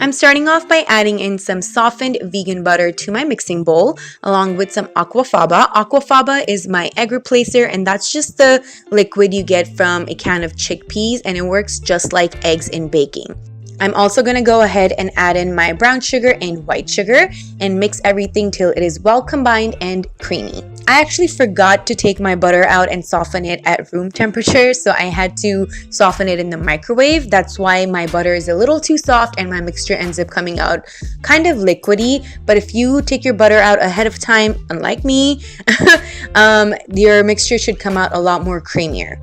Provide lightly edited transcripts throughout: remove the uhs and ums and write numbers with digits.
I'm starting off by adding in some softened vegan butter to my mixing bowl along with some aquafaba. Aquafaba is my egg replacer, and that's just the liquid you get from a can of chickpeas, and it works just like eggs in baking. I'm also going to go ahead and add in my brown sugar and white sugar and mix everything till it is well combined and creamy. I actually forgot to take my butter out and soften it at room temperature, so I had to soften it in the microwave. That's why my butter is a little too soft and my mixture ends up coming out kind of liquidy. But if you take your butter out ahead of time, unlike me, your mixture should come out a lot more creamier.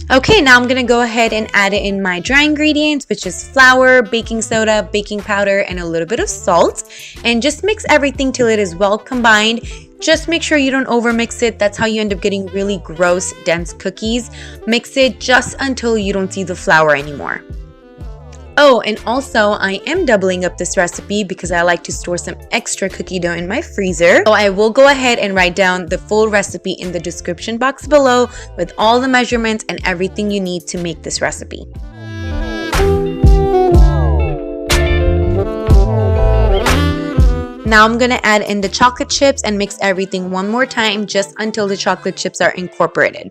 Okay, now I'm going to go ahead and add in my dry ingredients, which is flour, baking soda, baking powder, and a little bit of salt. And just mix everything till it is well combined. Just make sure you don't overmix it. That's how you end up getting really gross, dense cookies. Mix it just until you don't see the flour anymore. Oh, and also I am doubling up this recipe because I like to store some extra cookie dough in my freezer. So I will go ahead and write down the full recipe in the description box below with all the measurements and everything you need to make this recipe. Now I'm gonna add in the chocolate chips and mix everything one more time just until the chocolate chips are incorporated.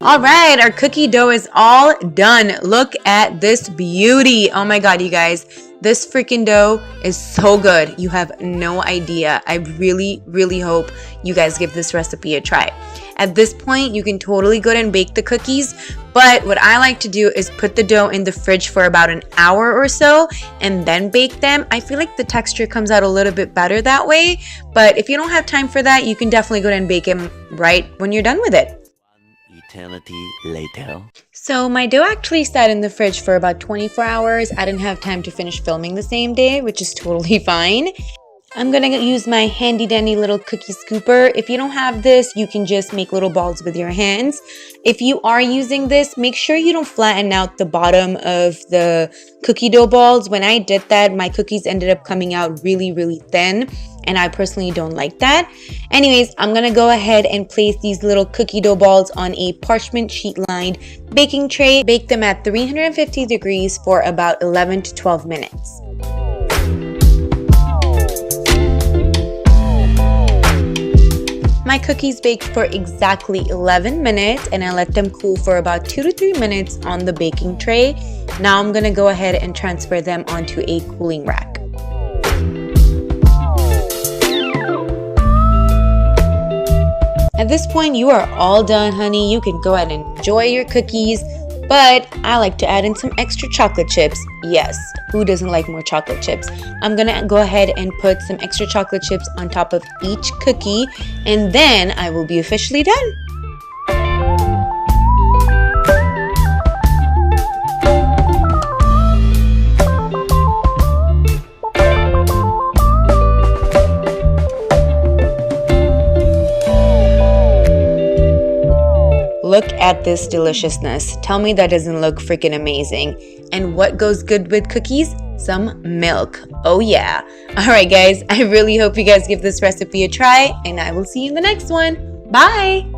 Alright, our cookie dough is all done. Look at this beauty. Oh my god, you guys. This freaking dough is so good. You have no idea. I really hope you guys give this recipe a try. At this point, you can totally go ahead and bake the cookies. But what I like to do is put the dough in the fridge for about an hour or so and then bake them. I feel like the texture comes out a little bit better that way. But if you don't have time for that, you can definitely go ahead and bake them right when you're done with it. Eternity later. So my dough actually sat in the fridge for about 24 hours. I didn't have time to finish filming the same day, which is totally fine. I'm gonna use my handy dandy little cookie scooper. If you don't have this, you can just make little balls with your hands. If you are using this, make sure you don't flatten out the bottom of the cookie dough balls. When I did that, my cookies ended up coming out really thin, and I personally don't like that. Anyways, I'm gonna go ahead and place these little cookie dough balls on a parchment sheet lined baking tray. Bake them at 350 degrees for about 11 to 12 minutes. My cookies baked for exactly 11 minutes and I let them cool for about 2 to 3 minutes on the baking tray. Now I'm gonna go ahead and transfer them onto a cooling rack. At this point, you are all done, honey. You can go ahead and enjoy your cookies, but I like to add in some extra chocolate chips. Yes, who doesn't like more chocolate chips? I'm gonna go ahead and put some extra chocolate chips on top of each cookie, and then I will be officially done. Look at this deliciousness. Tell me that doesn't look freaking amazing. And what goes good with cookies? Some milk. Oh yeah. Alright guys, I really hope you guys give this recipe a try, and I will see you in the next one. Bye!